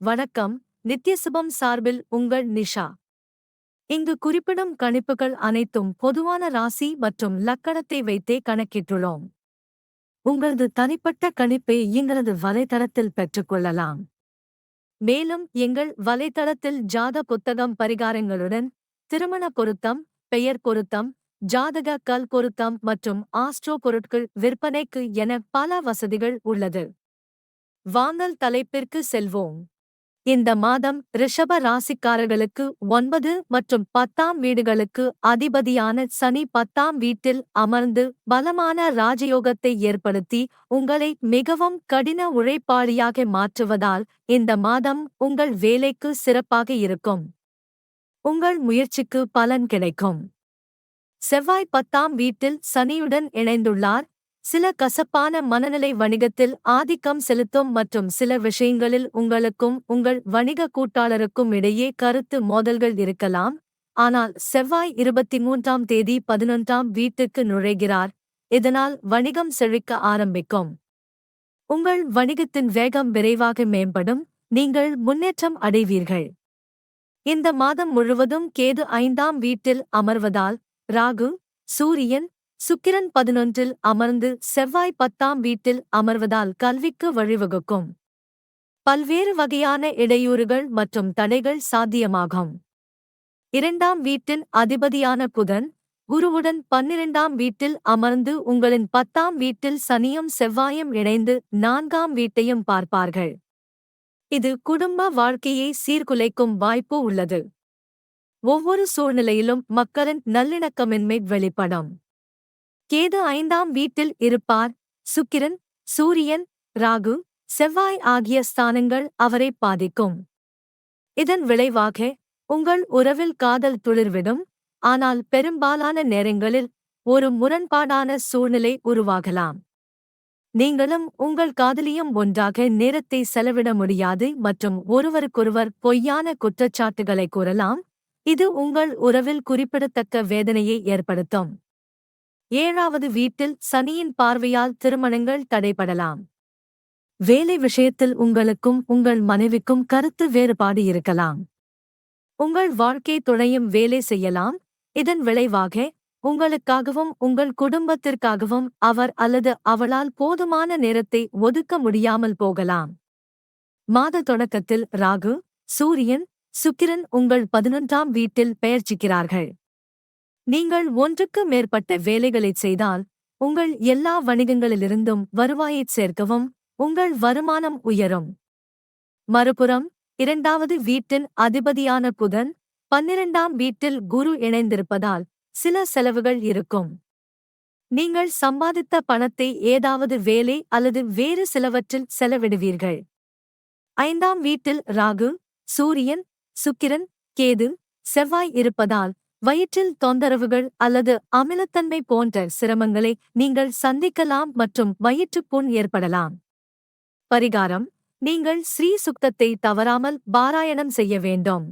வணக்கம். நித்யசுபம் சார்பில் உங்கள் நிஷா. இங்கு குறிப்பிடும் கணிப்புகள் அனைத்தும் பொதுவான ராசி மற்றும் லக்கணத்தை வைத்தே கணக்கிட்டுள்ளோம். உங்களது தனிப்பட்ட கணிப்பை எங்களது வலைத்தளத்தில் பெற்றுக்கொள்ளலாம். மேலும் எங்கள் வலைத்தளத்தில் ஜாத புத்தகம் பரிகாரங்களுடன் திருமண பொருத்தம், பெயர் பொருத்தம், ஜாதக கல் பொருத்தம் மற்றும் ஆஸ்ட்ரோ பொருட்கள் விற்பனைக்கு என பல வசதிகள் உள்ளது. வாங்கல் தலைப்பிற்கு செல்வோம். இந்த மாதம் ரிஷப ராசிக்காரர்களுக்கு 9 மற்றும் 10ஆம் வீடுகளுக்கு அதிபதியான சனி 10ஆம் வீட்டில் அமர்ந்து பலமான ராஜயோகத்தை ஏற்படுத்தி உங்களை மிகவும் கடின உழைப்பாளியாக மாற்றுவதால் இந்த மாதம் உங்கள் வேலைக்கு சிறப்பாக இருக்கும். உங்கள் முயற்சிக்கு பலன் கிடைக்கும். செவ்வாய் 10ஆம் வீட்டில் சனியுடன் இணைந்துள்ளார். சில கசப்பான மனநிலை வணிகத்தில் ஆதிக்கம் செலுத்தும் மற்றும் சில விஷயங்களில் உங்களுக்கும் உங்கள் வணிக கூட்டாளருக்கும் இடையே கருத்து மோதல்கள் இருக்கலாம். ஆனால் செவ்வாய் 23ஆம் தேதி 11ஆம் வீட்டுக்கு நுழைகிறார். இதனால் வணிகம் செழிக்க ஆரம்பிக்கும். உங்கள் வணிகத்தின் வேகம் விரைவாக மேம்படும். நீங்கள் முன்னேற்றம் அடைவீர்கள். இந்த மாதம் முழுவதும் கேது 5ஆம் வீட்டில் அமர்வதால் ராகு, சூரியன், சுக்கிரன் 11இல் அமர்ந்து செவ்வாய் 10ஆம் வீட்டில் அமர்வதால் கல்விக்கு வழிவகுக்கும். பல்வேறு வகையான இடையூறுகள் மற்றும் தடைகள் சாத்தியமாகும். 2ஆம் வீட்டின் அதிபதியான புதன், குருவுடன் 12ஆம் வீட்டில் அமர்ந்து உங்களின் 10ஆம் வீட்டில் சனியும் செவ்வாயும் இணைந்து 4ஆம் வீட்டையும் பார்ப்பார்கள். இது குடும்ப வாழ்க்கையை சீர்குலைக்கும் வாய்ப்பு உள்ளது. ஒவ்வொரு சூழ்நிலையிலும் மக்களின் நல்லிணக்கமின்மை வெளிப்படும். கேது 5ஆம் வீட்டில் இருப்பார். சுக்கிரன், சூரியன், ராகு, செவ்வாய் ஆகிய ஸ்தானங்கள் அவரை பாதிக்கும். இதன் விளைவாக உங்கள் உறவில் காதல் துளிர்விடும். ஆனால் பெரும்பாலான நேரங்களில் ஒரு முரண்பாடான சூழ்நிலை உருவாகலாம். நீங்களும் உங்கள் காதலியும் ஒன்றாக நேரத்தை செலவிட முடியாது மற்றும் ஒருவருக்கொருவர் பொய்யான குற்றச்சாட்டுகளை கூறலாம். இது உங்கள் உறவில் குறிப்பிடத்தக்க வேதனையை ஏற்படுத்தும். 7வது வீட்டில் சனியின் பார்வையால் திருமணங்கள் தடைபடலாம். வேலை விஷயத்தில் உங்களுக்கும் உங்கள் மனைவிக்கும் கருத்து வேறுபாடு இருக்கலாம். உங்கள் வாழ்க்கை துணையும் வேலை செய்யலாம். இதன் விளைவாக உங்களுக்காகவும் உங்கள் குடும்பத்திற்காகவும் அவர் அல்லது அவளால் போதுமான நேரத்தை ஒதுக்க முடியாமல் போகலாம். மாத தொடக்கத்தில் ராகு, சூரியன், சுக்கிரன் உங்கள் 11ஆம் வீட்டில் பெயர்ச்சிக்கிறார்கள். நீங்கள் ஒன்றுக்கு மேற்பட்ட வேலைகளைச் செய்தால் உங்கள் எல்லா வணிகங்களிலிருந்தும் வருவாயைச் சேர்க்கவும் உங்கள் வருமானம் உயரும். மறுபுறம் 2வது வீட்டின் அதிபதியான புதன் 12ஆம் வீட்டில் குரு இணைந்திருப்பதால் சில செலவுகள் இருக்கும். நீங்கள் சம்பாதித்த பணத்தை ஏதாவது வேலை அல்லது வேறு சிலவற்றில் செலவிடுவீர்கள். 5ஆம் வீட்டில் ராகு, சூரியன், சுக்கிரன், கேது, செவ்வாய் இருப்பதால் வயிற்றில் தொந்தரவுகள் அல்லது அமிலத்தன்மை போன்ற சிரமங்களை நீங்கள் சந்திக்கலாம் மற்றும் வயிற்றுப்புண் ஏற்படலாம். பரிகாரம்: நீங்கள் ஸ்ரீ சுக்தத்தை தவறாமல் பாராயணம் செய்ய வேண்டும்.